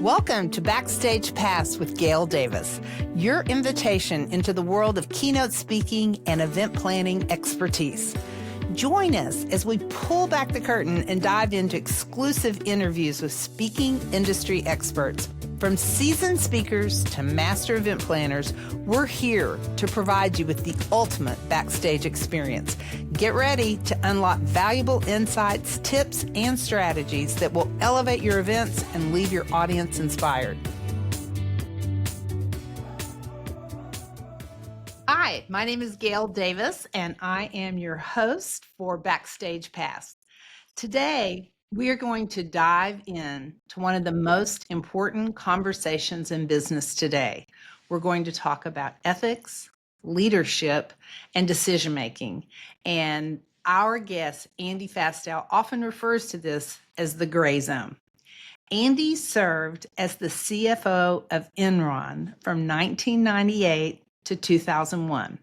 Welcome to Backstage Pass with Gail Davis, your invitation into the world of keynote speaking and event planning expertise. Join us as we pull back the curtain and dive into exclusive interviews with speaking industry experts. From seasoned speakers to master event planners, we're here to provide you with the ultimate backstage experience. Get ready to unlock valuable insights, tips, and strategies that will elevate your events and leave your audience inspired. Hi, my name is Gail Davis, and I am your host for Backstage Pass. Today, we are going to dive in to one of the most important conversations in business today. We're going to talk about ethics, leadership, and decision-making. And our guest, Andy Fastow, often refers to this as the gray zone. Andy served as the CFO of Enron from 1998 to 2001.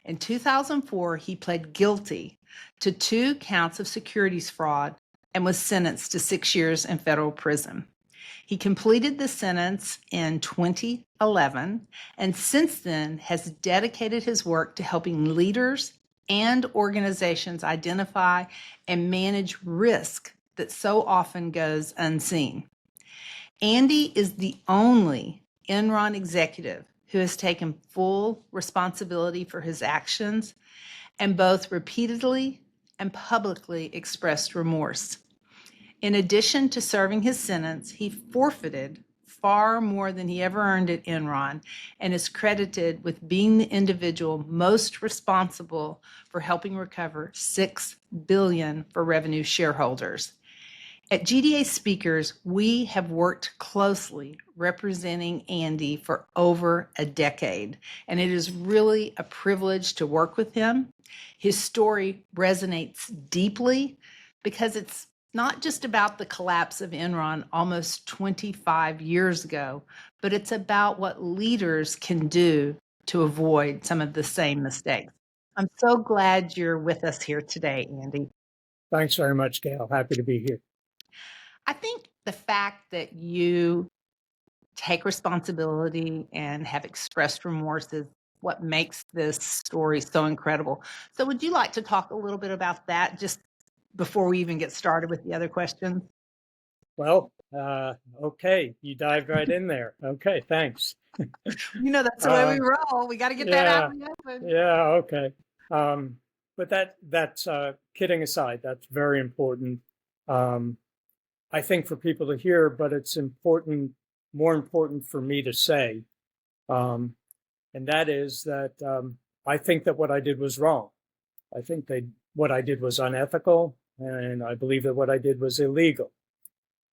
In 2004, he pled guilty to 2 counts of securities fraud and was sentenced to 6 years in federal prison. He completed the sentence in 2011 and since then has dedicated his work to helping leaders and organizations identify and manage risk that so often goes unseen. Andy is the only Enron executive who has taken full responsibility for his actions and both repeatedly and publicly expressed remorse. In addition to serving his sentence, he forfeited far more than he ever earned at Enron and is credited with being the individual most responsible for helping recover $6 billion for revenue shareholders. At GDA Speakers, we have worked closely representing Andy for over a decade, and it is really a privilege to work with him. His story resonates deeply because it's not just about the collapse of Enron almost 25 years ago, but it's about what leaders can do to avoid some of the same mistakes. I'm so glad you're with us here today, Andy. Thanks very much, Gail. Happy to be here. I think the fact that you take responsibility and have expressed remorse is what makes this story so incredible. So would you like to talk a little bit about that just before we even get started with the other questions? Well, okay, you dived right in there. Okay, thanks. That's the way we roll. We got to get that out in the open. Yeah, okay. But that's kidding aside, that's very important. I think for people to hear, but it's more important for me to say. And that is that I think that what I did was wrong. I think what I did was unethical, and I believe that what I did was illegal.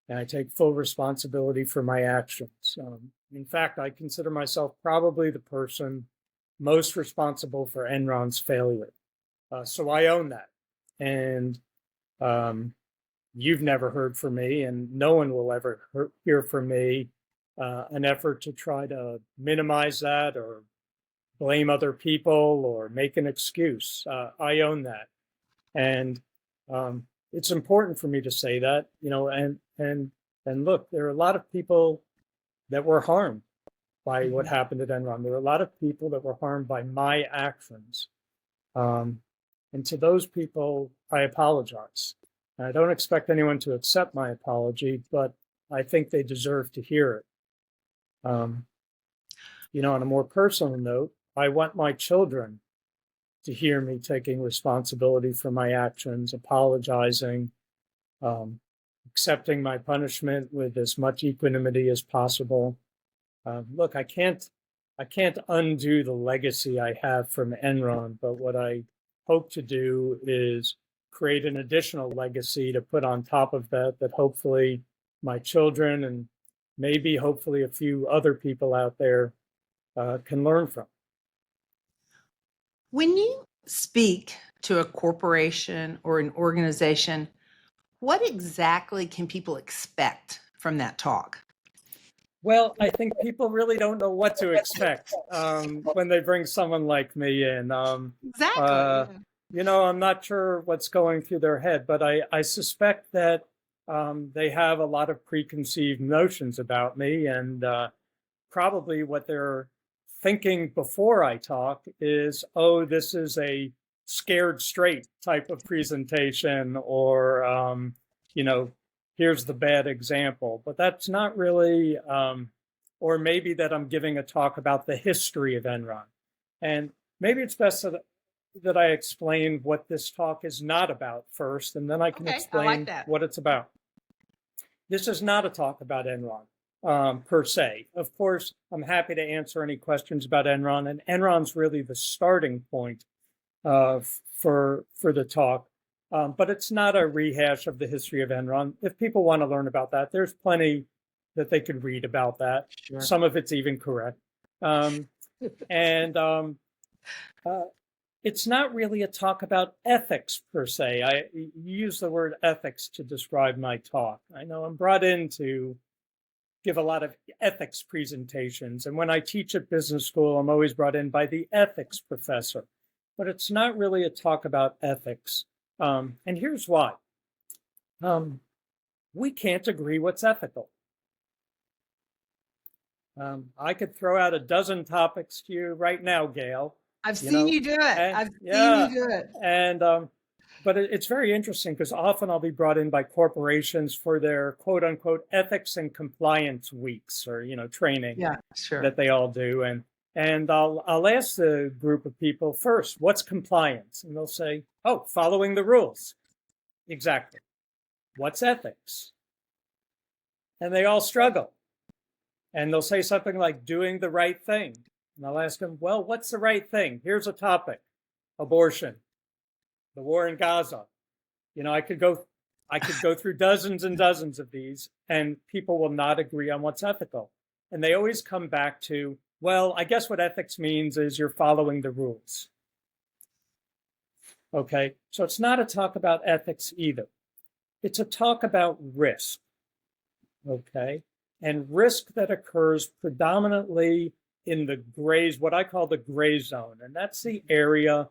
And I take full responsibility for my actions. In fact, I consider myself probably the person most responsible for Enron's failure. So I own that. And you've never heard from me, and no one will ever hear from me an effort to try to minimize that or blame other people or make an excuse. I own that. And it's important for me to say that, and look, there are a lot of people that were harmed by what happened at Enron. There are a lot of people that were harmed by my actions. And to those people, I apologize. And I don't expect anyone to accept my apology, but I think they deserve to hear it. On a more personal note, I want my children to hear me taking responsibility for my actions, apologizing, accepting my punishment with as much equanimity as possible. Look, I can't undo the legacy I have from Enron, but what I hope to do is create an additional legacy to put on top of that hopefully my children and maybe hopefully a few other people out there can learn from. When you speak to a corporation or an organization, what exactly can people expect from that talk? Well, I think people really don't know what to expect when they bring someone like me in. Exactly. I'm not sure what's going through their head, but I suspect that they have a lot of preconceived notions about me, and probably what they're thinking before I talk is, oh, this is a scared straight type of presentation, or, here's the bad example. But that's not really, or maybe that I'm giving a talk about the history of Enron. And maybe it's best that I explain what this talk is not about first, and then I can explain what it's about. This is not a talk about Enron per se. Of course, I'm happy to answer any questions about Enron, and Enron's really the starting point for the talk. But it's not a rehash of the history of Enron. If people want to learn about that, there's plenty that they could read about that. Sure. Some of it's even correct. It's not really a talk about ethics per se. I use the word ethics to describe my talk. I know I'm brought in to give a lot of ethics presentations. And when I teach at business school, I'm always brought in by the ethics professor. But it's not really a talk about ethics. And here's why. We can't agree what's ethical. I could throw out a dozen topics to you right now, Gail. I've seen you do it. I've seen you do it. And but it's very interesting because often I'll be brought in by corporations for their quote unquote ethics and compliance weeks, or training that they all do. And I'll ask the group of people first, what's compliance? And they'll say, oh, following the rules. Exactly. What's ethics? And they all struggle. And they'll say something like doing the right thing. And I'll ask them, well, what's the right thing? Here's a topic: abortion, the war in Gaza. I could go through dozens and dozens of these, and people will not agree on what's ethical. And they always come back to, well, I guess what ethics means is you're following the rules. Okay, so it's not a talk about ethics either. It's a talk about risk. Okay, and risk that occurs predominantly in the grays, what I call the gray zone. And that's the area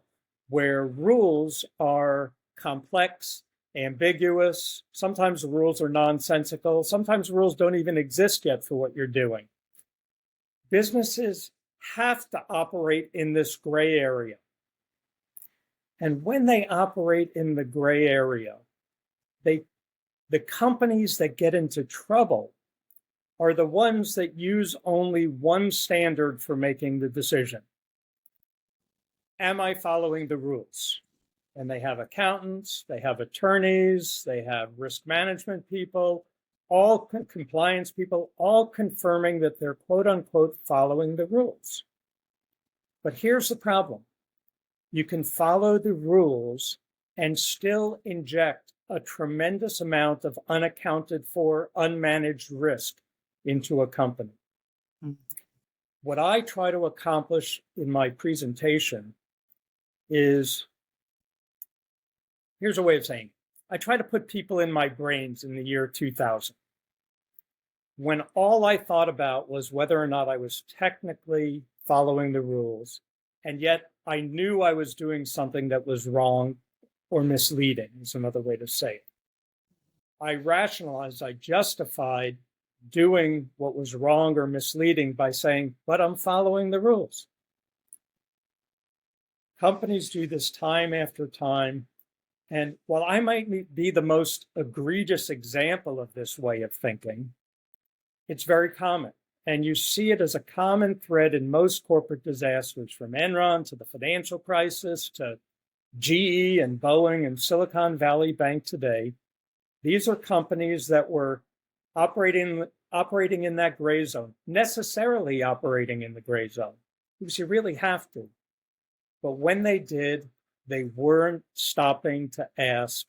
where rules are complex, ambiguous. Sometimes the rules are nonsensical. Sometimes rules don't even exist yet for what you're doing. Businesses have to operate in this gray area. And when they operate in the gray area, the companies that get into trouble are the ones that use only one standard for making the decision. Am I following the rules? And they have accountants, they have attorneys, they have risk management people, all compliance people, all confirming that they're quote unquote following the rules. But here's the problem. You can follow the rules and still inject a tremendous amount of unaccounted for, unmanaged risk into a company. Mm-hmm. What I try to accomplish in my presentation is, here's a way of saying it. I try to put people in my brains in the year 2000, when all I thought about was whether or not I was technically following the rules, and yet I knew I was doing something that was wrong or misleading, is another way to say it. I rationalized, I justified doing what was wrong or misleading by saying, but I'm following the rules. Companies do this time after time. And while I might be the most egregious example of this way of thinking, it's very common. And you see it as a common thread in most corporate disasters, from Enron to the financial crisis to GE and Boeing and Silicon Valley Bank today. These are companies that were operating in that gray zone, necessarily operating in the gray zone, because you really have to. But when they did, they weren't stopping to ask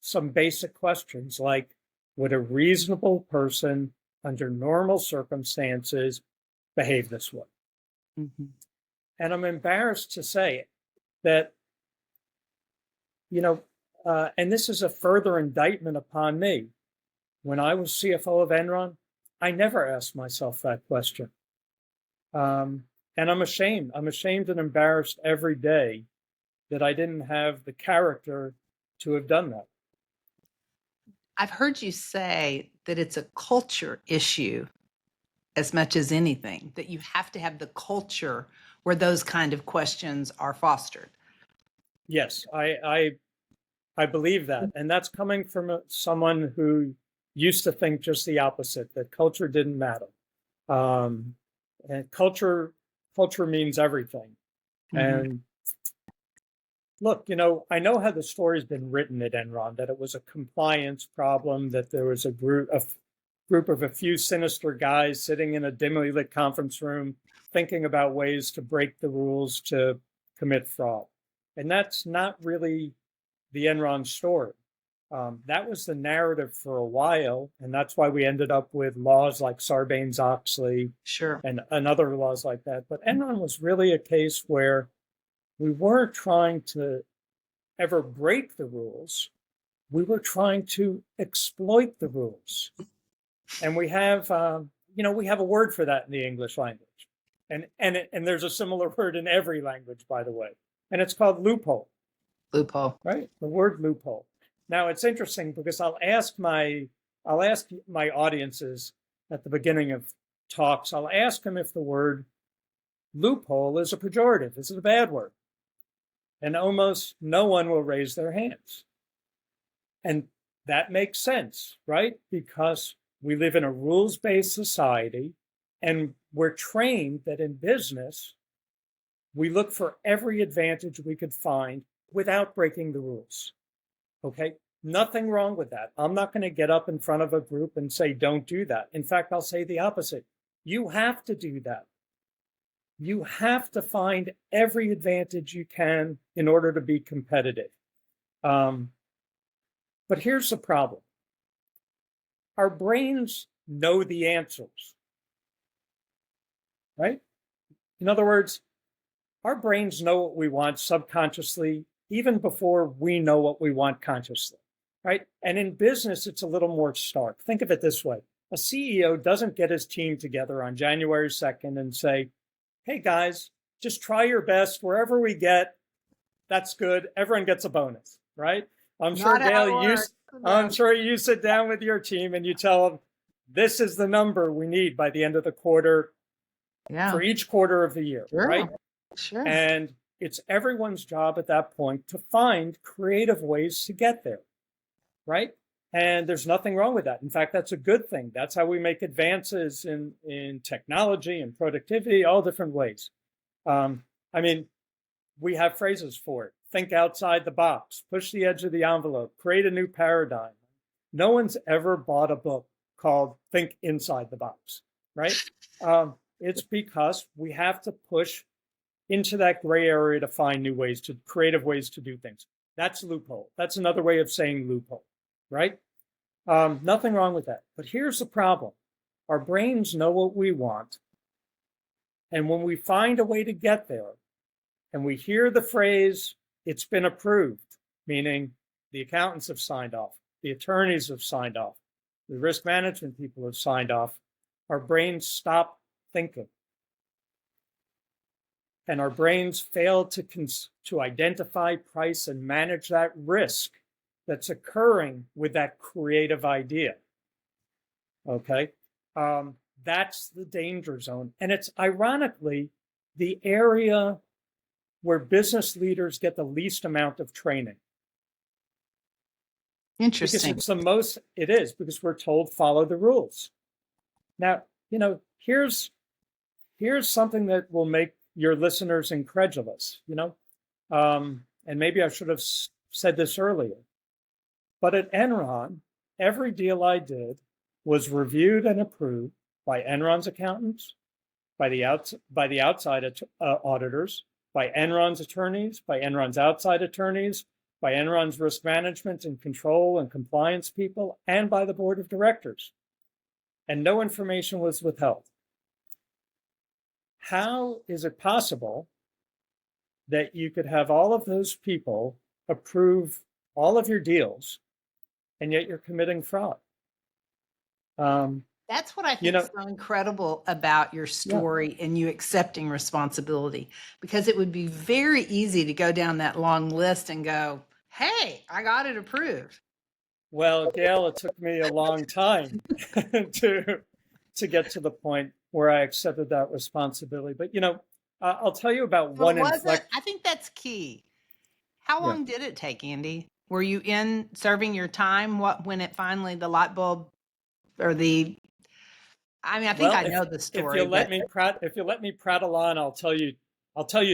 some basic questions like, would a reasonable person under normal circumstances behave this way? Mm-hmm. And I'm embarrassed to say that, and this is a further indictment upon me. When I was CFO of Enron, I never asked myself that question. And I'm ashamed. I'm ashamed and embarrassed every day that I didn't have the character to have done that. I've heard you say that it's a culture issue as much as anything, that you have to have the culture where those kind of questions are fostered. Yes, I believe that, and that's coming from someone who used to think just the opposite, that culture didn't matter. Um, and culture means everything. Mhm. And look, I know how the story's been written at Enron, that it was a compliance problem, that there was a group of a few sinister guys sitting in a dimly lit conference room thinking about ways to break the rules to commit fraud. And that's not really the Enron story. That was the narrative for a while, and that's why we ended up with laws like Sarbanes-Oxley Sure. and other laws like that. But Enron was really a case where we weren't trying to ever break the rules. We were trying to exploit the rules. And we have, we have a word for that in the English language. And there's a similar word in every language, by the way. And it's called loophole, Loophole. right? The word loophole. Now it's interesting because I'll ask my audiences at the beginning of talks, I'll ask them if the word loophole is a pejorative. Is it a bad word? And almost no one will raise their hands. And that makes sense, right? Because we live in a rules-based society, and we're trained that in business, we look for every advantage we could find without breaking the rules. Okay? Nothing wrong with that. I'm not going to get up in front of a group and say, don't do that. In fact, I'll say the opposite. You have to do that. You have to find every advantage you can in order to be competitive. But here's the problem. Our brains know the answers, right? In other words, our brains know what we want subconsciously, even before we know what we want consciously, right? And in business, it's a little more stark. Think of it this way. A CEO doesn't get his team together on January 2nd and say, hey guys, just try your best. Wherever we get, that's good. Everyone gets a bonus, right? I'm sure, Not how Gail, it works. I'm No. sure you sit down with your team and you tell them, this is the number we need by the end of the quarter Yeah. for each quarter of the year, right? Sure. Sure. And it's everyone's job at that point to find creative ways to get there, right? And there's nothing wrong with that. In fact, that's a good thing. That's how we make advances in technology and productivity, all different ways. I mean, we have phrases for it. Think outside the box, push the edge of the envelope, create a new paradigm. No one's ever bought a book called Think Inside the Box, right? It's because we have to push into that gray area to find new ways, to creative ways to do things. That's loophole. That's another way of saying loophole, right? Nothing wrong with that. But here's the problem. Our brains know what we want. And when we find a way to get there, and we hear the phrase, it's been approved, meaning the accountants have signed off, the attorneys have signed off, the risk management people have signed off, our brains stop thinking. And our brains fail to identify, price, and manage that risk that's occurring with that creative idea. Okay? That's the danger zone. And it's ironically the area where business leaders get the least amount of training. Because Interesting. it's the most, it is, because we're told follow the rules. Now, here's something that will make your listeners incredulous, and maybe I should have said this earlier, but at Enron, every deal I did was reviewed and approved by Enron's accountants, by the outside auditors, by Enron's attorneys, by Enron's outside attorneys, by Enron's risk management and control and compliance people, and by the board of directors. And no information was withheld. How is it possible that you could have all of those people approve all of your deals, and yet you're committing fraud? That's what I think is so incredible about your story and you accepting responsibility, because it would be very easy to go down that long list and go, hey, I got it approved. Well, Gail, it took me a long time to get to the point where I accepted that responsibility. But I'll tell you about So it one wasn't, inflection. I think that's key. How Yeah. long did it take, Andy? Were you in serving your time? What, when it finally, the light bulb or I mean, I think Well, I know the if you story, let but me prattle on, I'll tell you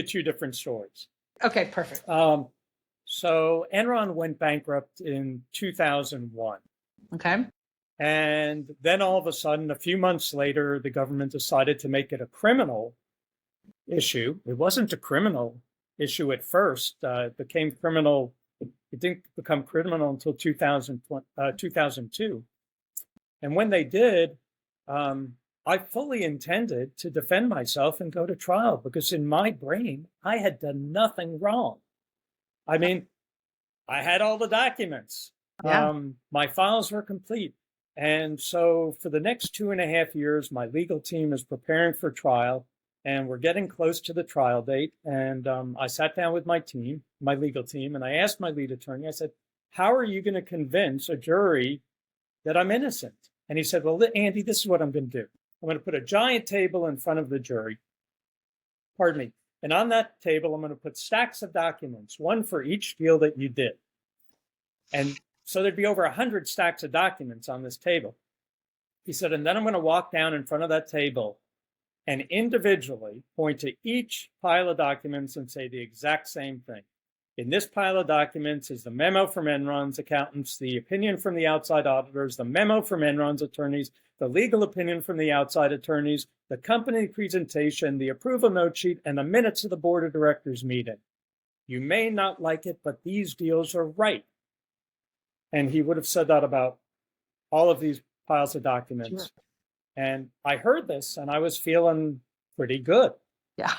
two different stories. okay, perfect. So Enron went bankrupt in 2001. Okay. And then all of a sudden, a few months later, the government decided to make it a criminal issue. It wasn't a criminal issue at first. It became criminal. It didn't become criminal until 2002. And when they did, I fully intended to defend myself and go to trial because in my brain, I had done nothing wrong. I mean, I had all the documents. Yeah. My files were complete. And so for the next 2.5 years, my legal team is preparing for trial, and we're getting close to the trial date. And I sat down with my legal team, and I asked my lead attorney, I said, how are you going to convince a jury that I'm innocent? And he said, well, Andy, this is what I'm going to do. I'm going to put a giant table in front of the jury. Pardon me. And on that table, I'm going to put stacks of documents, one for each deal that you did. And so there'd be over 100 stacks of documents on this table. He said, and then I'm going to walk down in front of that table and individually point to each pile of documents and say the exact same thing. In this pile of documents is the memo from Enron's accountants, the opinion from the outside auditors, the memo from Enron's attorneys, the legal opinion from the outside attorneys, the company presentation, the approval note sheet, and the minutes of the board of directors meeting. You may not like it, but these deals are right. And he would have said that about all of these piles of documents. Sure. And I heard this and I was feeling pretty good. Yeah.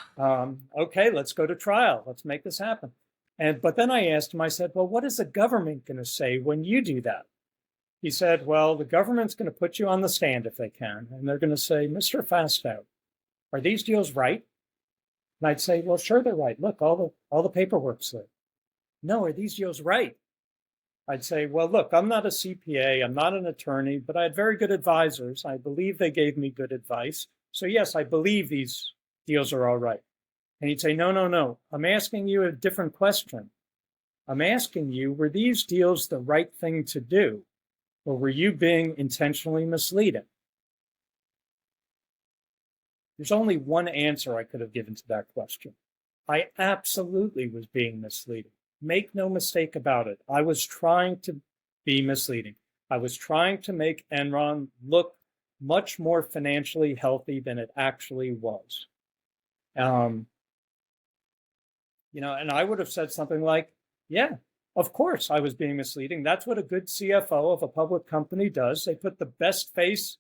Okay, let's go to trial. Let's make this happen. But then I asked him, I said, well, what is the government going to say when you do that? He said, well, the government's going to put you on the stand if they can. And they're going to say, Mr. Fastow, are these deals right? And I'd say, well, sure, they're right. Look, all the paperwork's there. No, are these deals right? I'd say, well, look, I'm not a CPA, I'm not an attorney, but I had very good advisors. I believe they gave me good advice. So yes, I believe these deals are all right. And he'd say, no, no, no. I'm asking you a different question. I'm asking you, were these deals the right thing to do? Or were you being intentionally misleading? There's only one answer I could have given to that question. I absolutely was being misleading. Make no mistake about it. I was trying to be misleading. I was trying to make Enron look much more financially healthy than it actually was. And I would have said something like, yeah, of course I was being misleading. That's what a good CFO of a public company does. They put the best face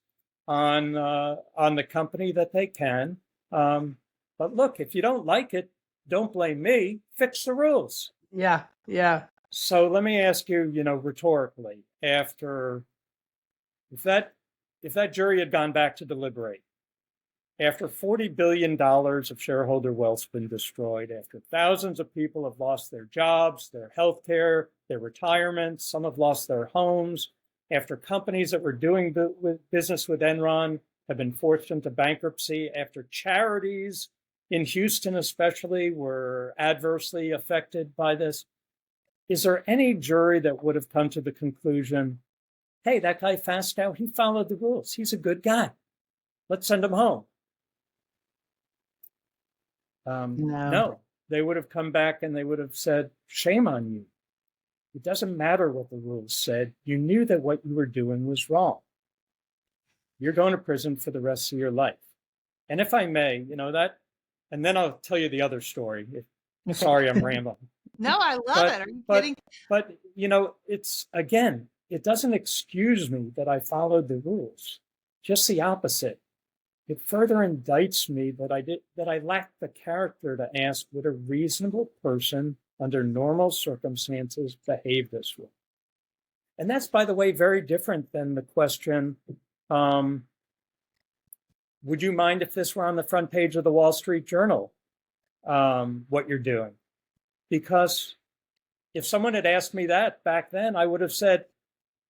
on the company that they can. But look, if you don't like it, don't blame me. Fix the rules. Yeah. Yeah. So let me ask you, rhetorically, if that jury had gone back to deliberate, after $40 billion of shareholder wealth's been destroyed, after thousands of people have lost their jobs, their health care, their retirement, some have lost their homes, after companies that were doing business with Enron have been forced into bankruptcy, after charities in Houston especially were adversely affected by this, is there any jury that would have come to the conclusion, hey, that guy Fastow, he followed the rules. He's a good guy. Let's send him home. No, they would have come back and they would have said, shame on you. It doesn't matter what the rules said. You knew that what you were doing was wrong. You're going to prison for the rest of your life. And if I may, and then I'll tell you the other story. Sorry, I'm rambling. No, I love it. Are you kidding? But it doesn't excuse me that I followed the rules. Just the opposite. It further indicts me that I lacked the character to ask, would a reasonable person under normal circumstances behave this way? And that's, by the way, very different than the question, would you mind if this were on the front page of the Wall Street Journal, what you're doing? Because if someone had asked me that back then, I would have said,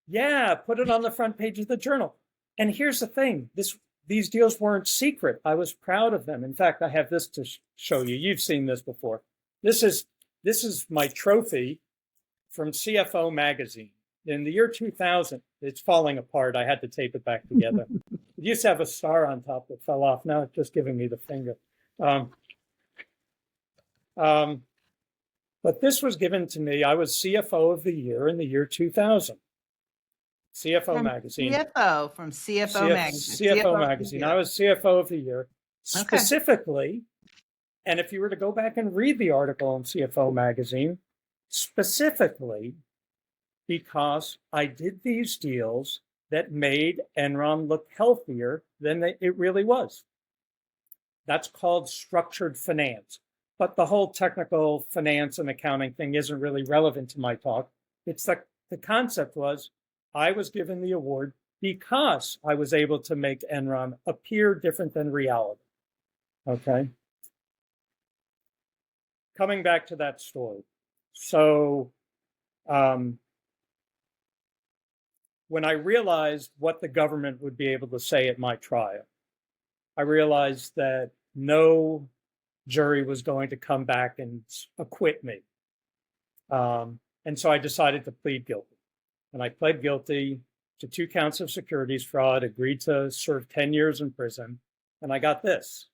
Yeah, put it on the front page of the journal. And here's the thing, these deals weren't secret. I was proud of them. In fact, I have this to show you. You've seen this before. This is my trophy from CFO magazine. In the year 2000, it's falling apart. I had to tape it back together. It used to have a star on top that fell off. Now it's just giving me the finger. But this was given to me. I was CFO of the year in the year 2000. CFO magazine. From CFO magazine. CFO magazine. I was CFO of the year specifically. And if you were to go back and read the article in CFO magazine, specifically because I did these deals that made Enron look healthier than it really was. That's called structured finance. But the whole technical finance and accounting thing isn't really relevant to my talk. It's the concept was I was given the award because I was able to make Enron appear different than reality. Okay. Coming back to that story. So when I realized what the government would be able to say at my trial, I realized that no jury was going to come back and acquit me. And so I decided to plead guilty. And I pled guilty to 2 counts of securities fraud, agreed to serve 10 years in prison. And I got this.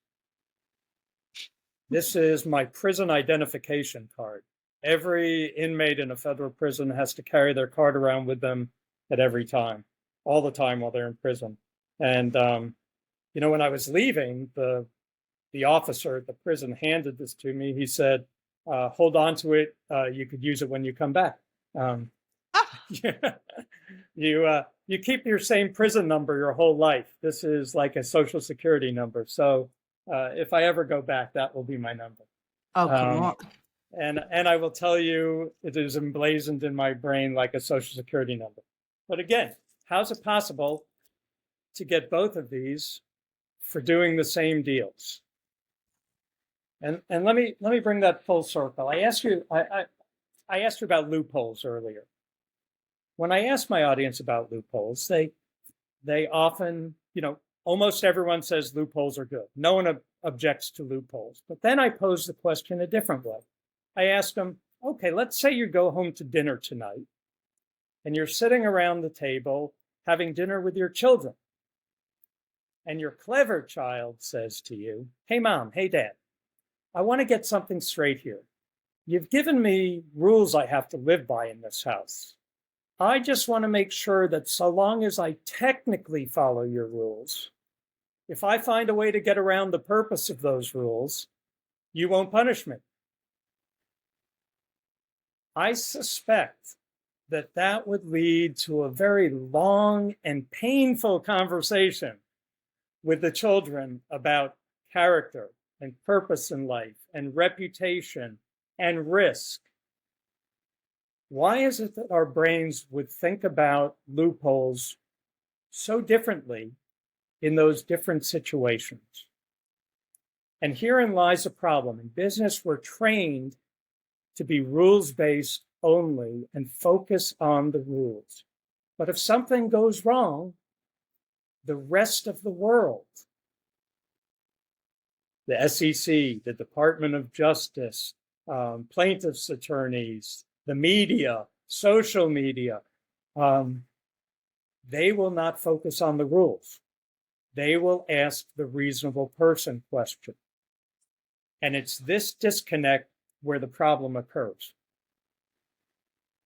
This is my prison identification card. Every inmate in a federal prison has to carry their card around with them at every time, all the time while they're in prison. And, when I was leaving, the officer at the prison handed this to me. He said, hold on to it. You could use it when you come back. You keep your same prison number your whole life. This is like a social security number. So if I ever go back, that will be my number. Oh, come on. And I will tell you, it is emblazoned in my brain like a social security number. But again, how's it possible to get both of these for doing the same deals? And let me bring that full circle. I asked you about loopholes earlier. When I ask my audience about loopholes, they often, almost everyone says loopholes are good. No one objects to loopholes. But then I pose the question a different way. I ask them, okay, let's say you go home to dinner tonight and you're sitting around the table having dinner with your children. And your clever child says to you, hey, Mom, hey, Dad, I want to get something straight here. You've given me rules I have to live by in this house. I just want to make sure that so long as I technically follow your rules, if I find a way to get around the purpose of those rules, you won't punish me. I suspect that would lead to a very long and painful conversation with the children about character and purpose in life and reputation and risk. Why is it that our brains would think about loopholes so differently in those different situations? And herein lies a problem. In business, we're trained to be rules-based only and focus on the rules. But if something goes wrong, the rest of the world, the SEC, the Department of Justice, plaintiffs' attorneys, the media, social media, they will not focus on the rules. They will ask the reasonable person question. And it's this disconnect where the problem occurs.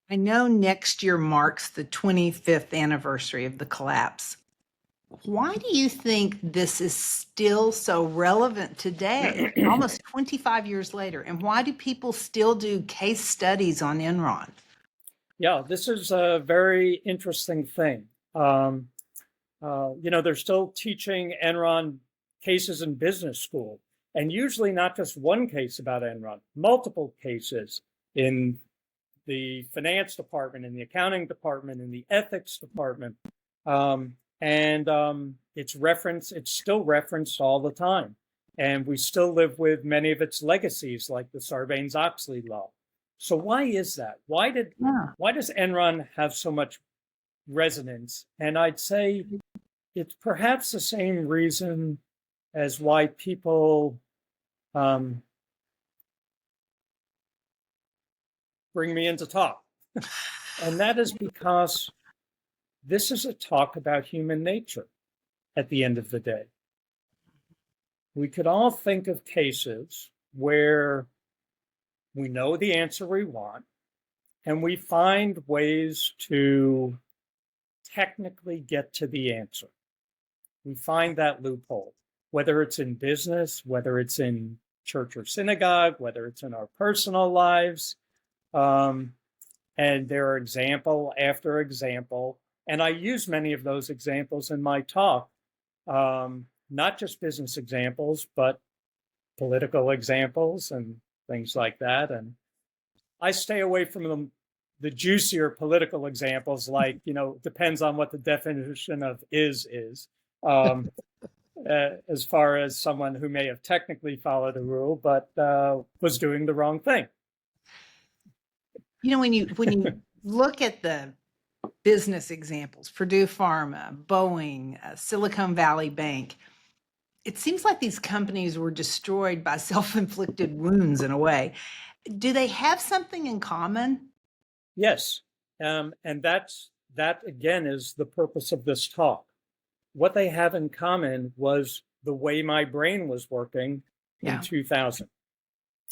I know next year marks the 25th anniversary of the collapse. Why do you think this is still so relevant today, almost 25 years later? And why do people still do case studies on Enron? Yeah, this is a very interesting thing. They're still teaching Enron cases in business school, and usually not just one case about Enron, multiple cases in the finance department, in the accounting department, in the ethics department. It's still referenced all the time. And we still live with many of its legacies, like the Sarbanes-Oxley law. So why is that? Why does Enron have so much resonance. And I'd say it's perhaps the same reason as why people bring me in to talk. And that is because this is a talk about human nature at the end of the day. We could all think of cases where we know the answer we want, and we find ways to technically get to the answer. We find that loophole, whether it's in business, whether it's in church or synagogue, whether it's in our personal lives. And there are example after example. And I use many of those examples in my talk, not just business examples, but political examples and things like that. And I stay away from the juicier political examples, like, depends on what the definition of is. As far as someone who may have technically followed a rule, but was doing the wrong thing. When you look at the business examples, Purdue Pharma, Boeing, Silicon Valley Bank, it seems like these companies were destroyed by self-inflicted wounds in a way. Do they have something in common? Yes. And that again is the purpose of this talk. What they have in common was the way my brain was working in 2000.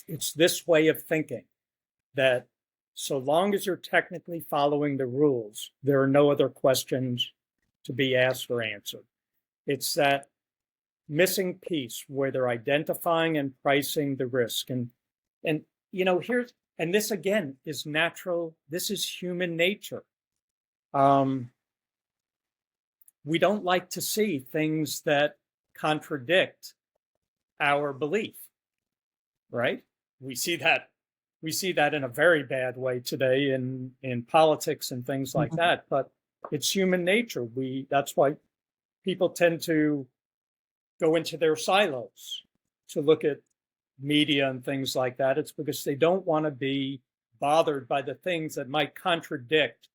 It's this way of thinking that so long as you're technically following the rules, there are no other questions to be asked or answered. It's that missing piece where they're identifying and pricing the risk. And this again is natural. This is human nature. We don't like to see things that contradict our belief, right? We see that in a very bad way today in politics and things like that, but it's human nature. That's why people tend to go into their silos to look at media and things like that. It's because they don't want to be bothered by the things that might contradict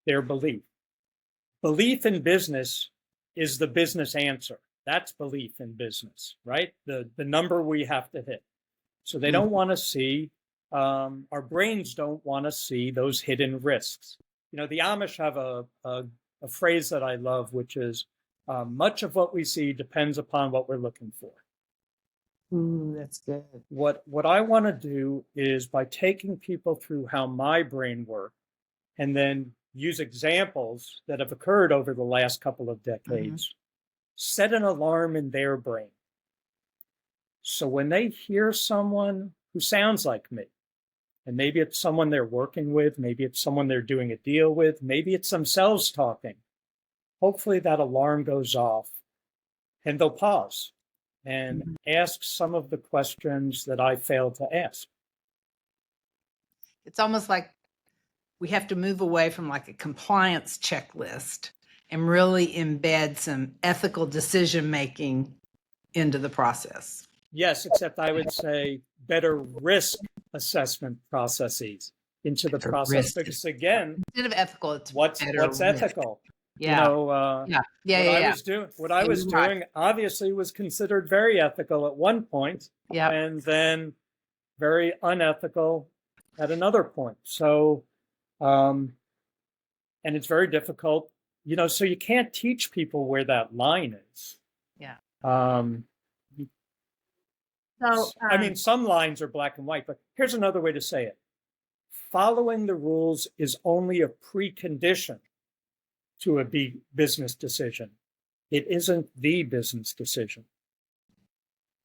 their belief. Belief in business is the business answer. That's belief in business, right? The number we have to hit. So they don't want to see, our brains don't want to see those hidden risks. The Amish have a phrase that I love, which is, much of what we see depends upon what we're looking for. Ooh, that's good. What I want to do is, by taking people through how my brain works and then use examples that have occurred over the last couple of decades, set an alarm in their brain. So when they hear someone who sounds like me, and maybe it's someone they're working with, maybe it's someone they're doing a deal with, maybe it's themselves talking, hopefully that alarm goes off and they'll pause and ask some of the questions that I failed to ask. It's almost like we have to move away from like a compliance checklist and really embed some ethical decision making into the process. Yes, except I would say better risk assessment processes into the process. Because again, instead of ethical, it's what's ethical. Yeah. What I was doing obviously was considered very ethical at one point, and then very unethical at another point. So, and it's very difficult, so you can't teach people where that line is. Yeah. Some lines are black and white, but here's another way to say it. Following the rules is only a precondition to a business decision. It isn't the business decision.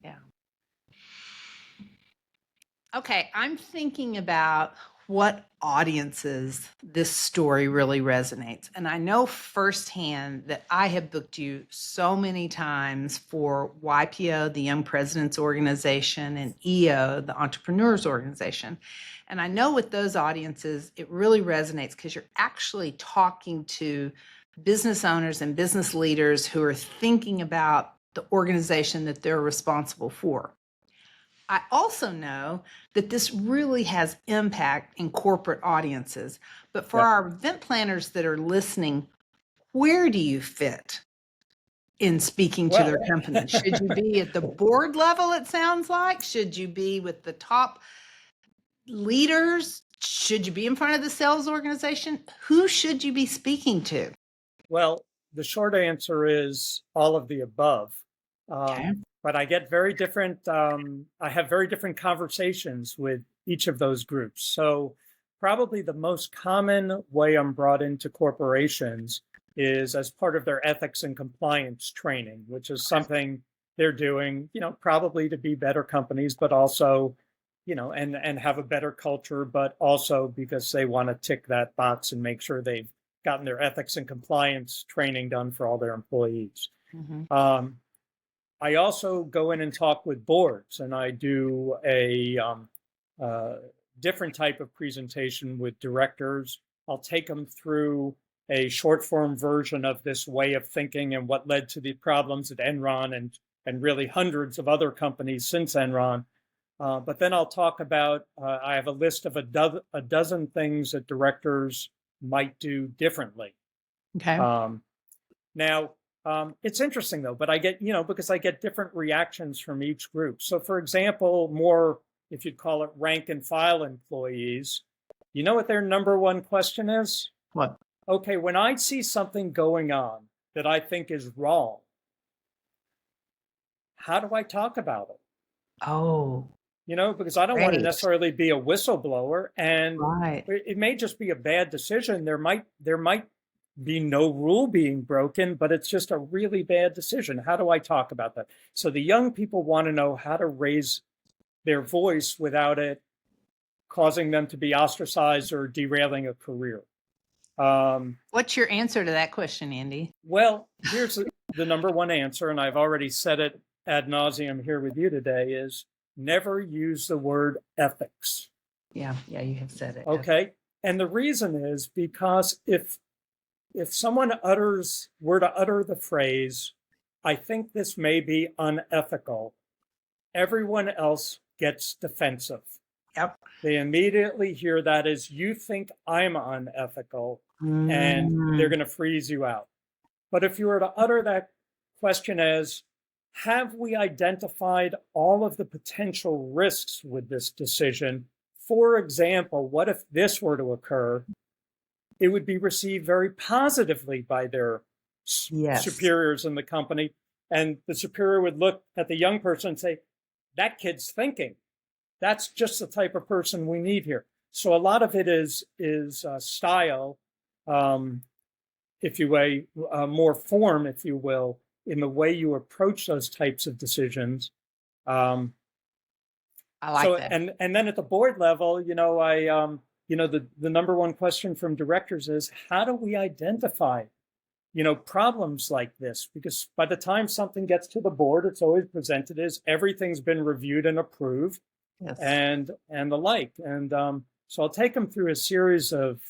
Yeah. Okay, I'm thinking about what audiences this story really resonates. And I know firsthand that I have booked you so many times for YPO, the Young Presidents Organization, and EO, the Entrepreneurs Organization. And I know with those audiences, it really resonates because you're actually talking to business owners and business leaders who are thinking about the organization that they're responsible for. I also know that this really has impact in corporate audiences. But for Yeah. our event planners that are listening, where do you fit in speaking to Well, their company? Should you be at the board level, it sounds like? Should you be with the top leaders? Should you be in front of the sales organization? Who should you be speaking to? well, the short answer is all of the above. Okay. But I get very different, I have very different conversations with each of those groups. So probably the most common way I'm brought into corporations is as part of their ethics and compliance training, which is something they're doing, probably to be better companies, but also, and have a better culture, but also because they want to tick that box and make sure they've gotten their ethics and compliance training done for all their employees. Mhm. I also go in and talk with boards, and I do a different type of presentation with directors. I'll take them through a short form version of this way of thinking and what led to the problems at Enron and really hundreds of other companies since Enron. But then I'll talk about, I have a list of a dozen things that directors might do differently. Okay. Now, it's interesting though, but I get, because I get different reactions from each group. So for example, more, if you'd call it rank and file employees, you know what their number one question is? What? Okay, when I see something going on that I think is wrong, how do I talk about it? Oh, Because I don't want to great. necessarily be a whistleblower, and Right. it may just be a bad decision. There might be no rule being broken, but it's just a really bad decision. How do I talk about that? So the young people want to know how to raise their voice without it causing them to be ostracized or derailing a career. What's your answer to that question, Andy? Well, here's the number one answer, and I've already said it ad nauseum here with you today, is never use the word ethics. Yeah, you have said it. Okay. And the reason is because if someone were to utter the phrase, I think this may be unethical, everyone else gets defensive. Yep. They immediately hear that as, you think I'm unethical, and they're going to freeze you out. But if you were to utter that question as, have we identified all of the potential risks with this decision? For example, what if this were to occur? It would be received very positively by their superiors in the company. And the superior would look at the young person and say, that kid's thinking. That's just the type of person we need here. So a lot of it is style, if you will, more form, if you will, in the way you approach those types of decisions. I like that. And then at the board level, the number one question from directors is, how do we identify, problems like this? Because by the time something gets to the board, it's always presented as everything's been reviewed and approved. Yes. And the like. And so I'll take them through a series of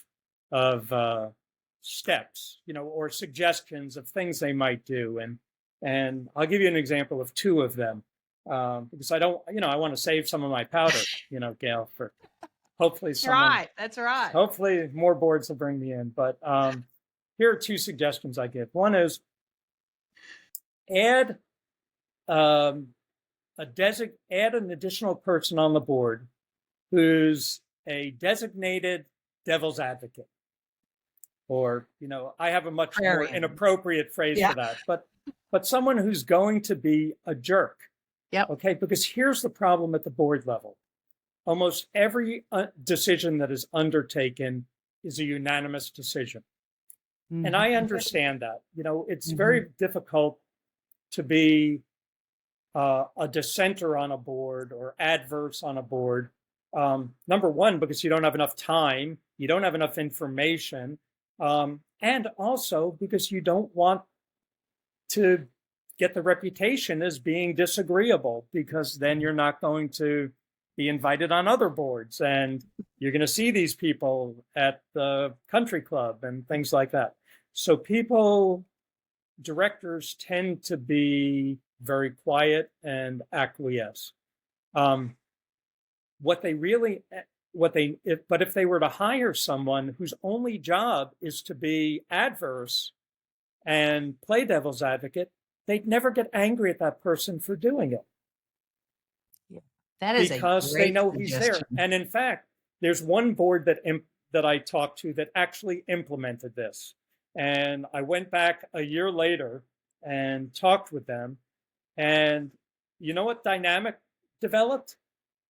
steps, or suggestions of things they might do. And I'll give you an example of two of them, because I don't, I want to save some of my powder, Gail, for hopefully someone. That's right. Hopefully more boards will bring me in. But here are two suggestions I give. One is add an additional person on the board who's a designated devil's advocate. Or, I have a much more inappropriate phrase for that, but someone who's going to be a jerk. Yep. Okay, because here's the problem at the board level. Almost every decision that is undertaken is a unanimous decision. Mm-hmm. And I understand that. It's very difficult to be a dissenter on a board or adverse on a board. Number one, because you don't have enough time, you don't have enough information, and also because you don't want to get the reputation as being disagreeable, because then you're not going to be invited on other boards and you're going to see these people at the country club and things like that. So directors tend to be very quiet and acquiesce. Um, what they really, but if they were to hire someone whose only job is to be adverse and play devil's advocate, they'd never get angry at that person for doing it Yeah. That is a because they great know he's there. suggestion. And in fact, there's one board that I talked to that actually implemented this. And I went back a year later and talked with them. And you know what dynamic developed?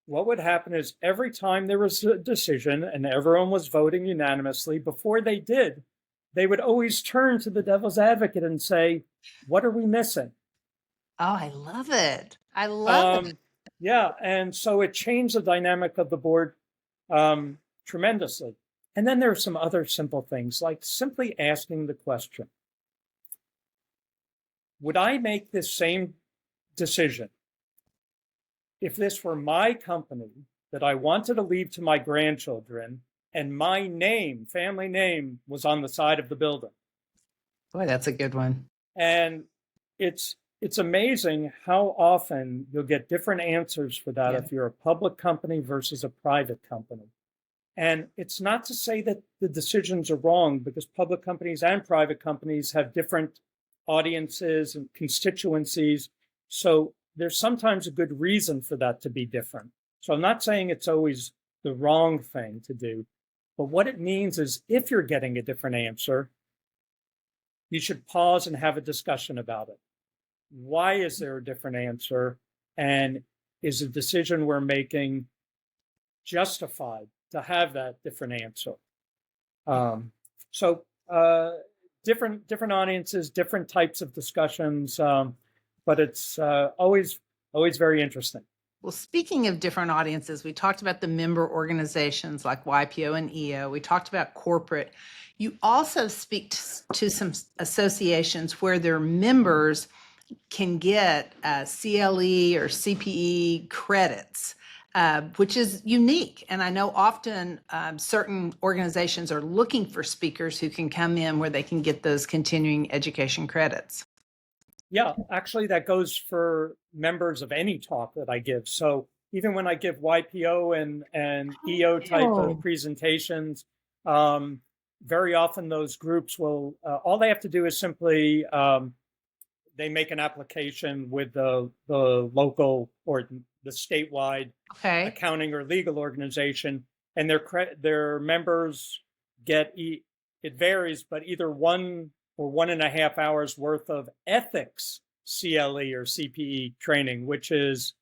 What would happen is every time there was a decision and everyone was voting unanimously, before they did, they would always turn to the devil's advocate and say, what are we missing? Oh, I love it. I love it. Yeah, and so it changed the dynamic of the board tremendously. And then there are some other simple things, like simply asking the question, would I make this same decision if this were my company that I wanted to leave to my grandchildren and my name, family name, was on the side of the building? Boy, that's a good one. And it's amazing how often you'll get different answers for that if you're a public company versus a private company. And it's not to say that the decisions are wrong, because public companies and private companies have different audiences and constituencies. So there's sometimes a good reason for that to be different. So I'm not saying it's always the wrong thing to do, but what it means is if you're getting a different answer, you should pause and have a discussion about it. Why is there a different answer? And is the decision we're making justified to have that different answer? Different audiences, different types of discussions, but it's always very interesting. Well, speaking of different audiences, we talked about the member organizations like YPO and EO. We talked about corporate. You also speak to some associations where their members can get CLE or CPE credits, which is unique. And I know often certain organizations are looking for speakers who can come in where they can get those continuing education credits. Yeah, actually, that goes for members of any talk that I give. So even when I give YPO and EO type of presentations, very often those groups will, all they have to do is simply, they make an application with the local or the statewide accounting or legal organization, and their members get, it varies, but either 1 or 1.5 hours worth of ethics CLE or CPE training, which is,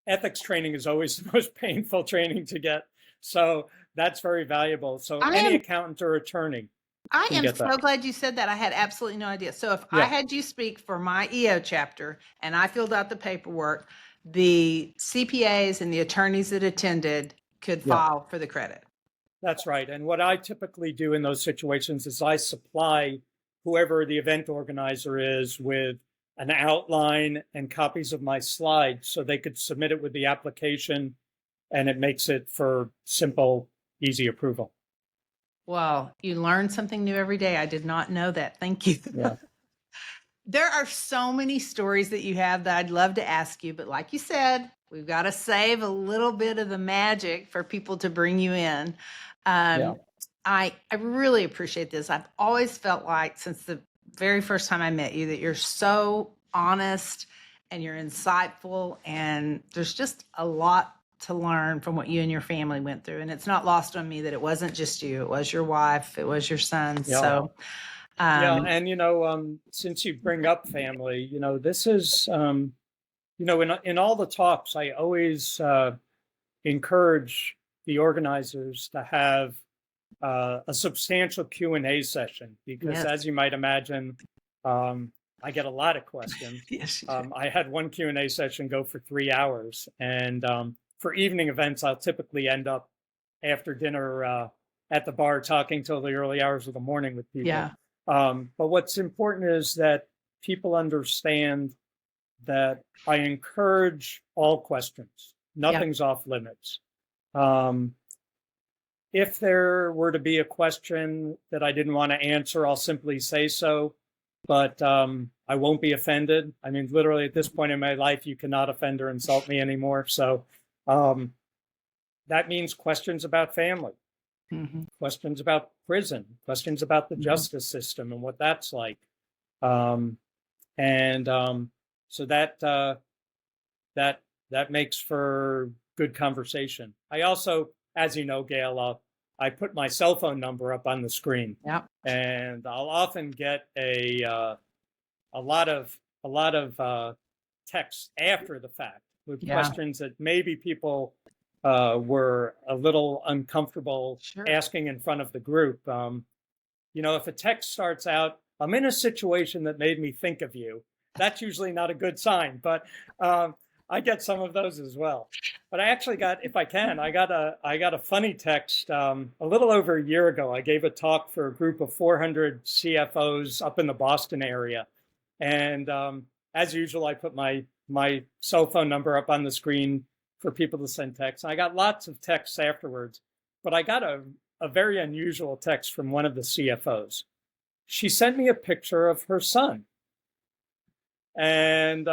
ethics training is always the most painful training to get. So that's very valuable. So any accountant or attorney. I am so glad you said that. I had absolutely no idea. So if I had you speak for my EO chapter and I filled out the paperwork, the CPAs and the attorneys that attended could file for the credit. That's right. And what I typically do in those situations is I supply whoever the event organizer is with an outline and copies of my slides so they could submit it with the application, and it makes it for simple, easy approval. Well, you learn something new every day. I did not know that. Thank you. Yeah. There are so many stories that you have that I'd love to ask you, but like you said, we've got to save a little bit of the magic for people to bring you in. I really appreciate this. I've always felt like since the very first time I met you that you're so honest and you're insightful, and there's just a lot to learn from what you and your family went through. And it's not lost on me that it wasn't just you, it was your wife, it was your son. So and since you bring up family, this is in all the talks, I always encourage the organizers to have a substantial Q&A session, because as you might imagine, I get a lot of questions. I had one Q&A session go for 3 hours, and for evening events, I'll typically end up after dinner at the bar talking till the early hours of the morning with people. But what's important is that people understand that I encourage all questions. Nothing's off limits. If there were to be a question that I didn't want to answer, I'll simply say so. but I won't be offended. I mean, literally at this point in my life, you cannot offend or insult me anymore. So that means questions about family, questions about prison, questions about the justice system and what that's like. So that makes for good conversation. I also, as you know, Gail, I put my cell phone number up on the screen. Yeah. And I'll often get a lot of texts after the fact with questions that maybe people were a little uncomfortable asking in front of the group. If a text starts out, "I'm in a situation that made me think of you," that's usually not a good sign, but I get some of those as well. But I actually got, if I can, I got a funny text a little over a year ago. I gave a talk for a group of 400 CFOs up in the Boston area. And as usual, I put my cell phone number up on the screen for people to send texts. I got lots of texts afterwards, but I got a very unusual text from one of the CFOs. She sent me a picture of her son. And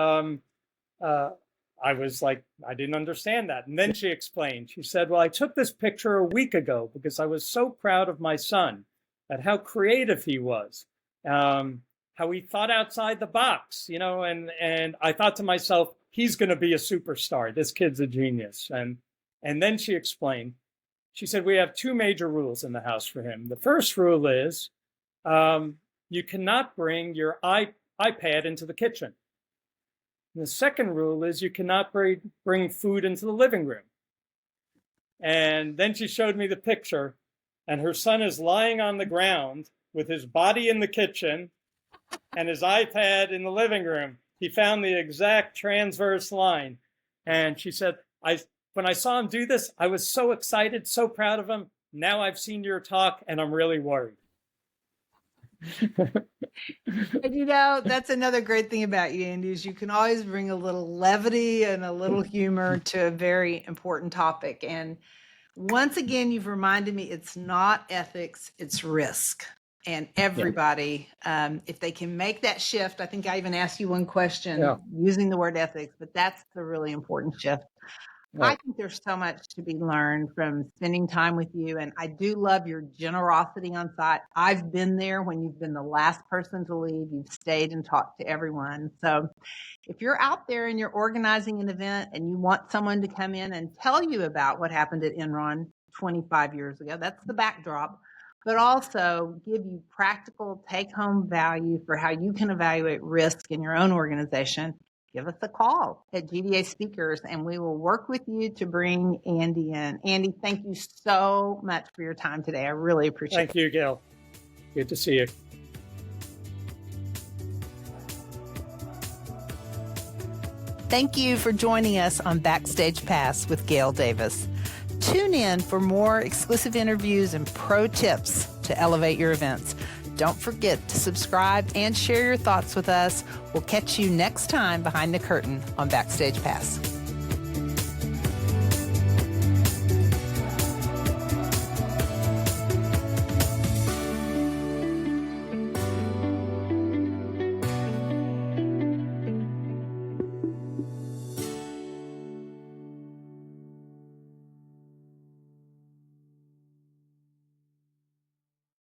I was like, I didn't understand that. And then she explained. She said, "Well, I took this picture a week ago because I was so proud of my son at how creative he was, how he thought outside the box, and I thought to myself, he's going to be a superstar. This kid's a genius." And then she explained. She said, "We have two major rules in the house for him. The first rule is you cannot bring your iPad into the kitchen. And the second rule is you cannot bring food into the living room." And then she showed me the picture, and her son is lying on the ground with his body in the kitchen and his iPad in the living room. He found the exact transverse line. And she said, when I saw him do this, I was so excited, so proud of him. Now I've seen your talk, and I'm really worried. And that's another great thing about you, Andy, is you can always bring a little levity and a little humor to a very important topic. And once again, you've reminded me it's not ethics, it's risk. And everybody, if they can make that shift, I think I even asked you one question using the word ethics, but that's the really important shift. I think there's so much to be learned from spending time with you. And I do love your generosity on site. I've been there when you've been the last person to leave. You've stayed and talked to everyone. So if you're out there and you're organizing an event and you want someone to come in and tell you about what happened at Enron 25 years ago, that's the backdrop, but also give you practical take-home value for how you can evaluate risk in your own organization, give us a call at GDA Speakers, and we will work with you to bring Andy in. Andy, thank you so much for your time today. I really appreciate it. Thank you, Gail. Good to see you. Thank you for joining us on Backstage Pass with Gail Davis. Tune in for more exclusive interviews and pro tips to elevate your events. Don't forget to subscribe and share your thoughts with us. We'll catch you next time behind the curtain on Backstage Pass.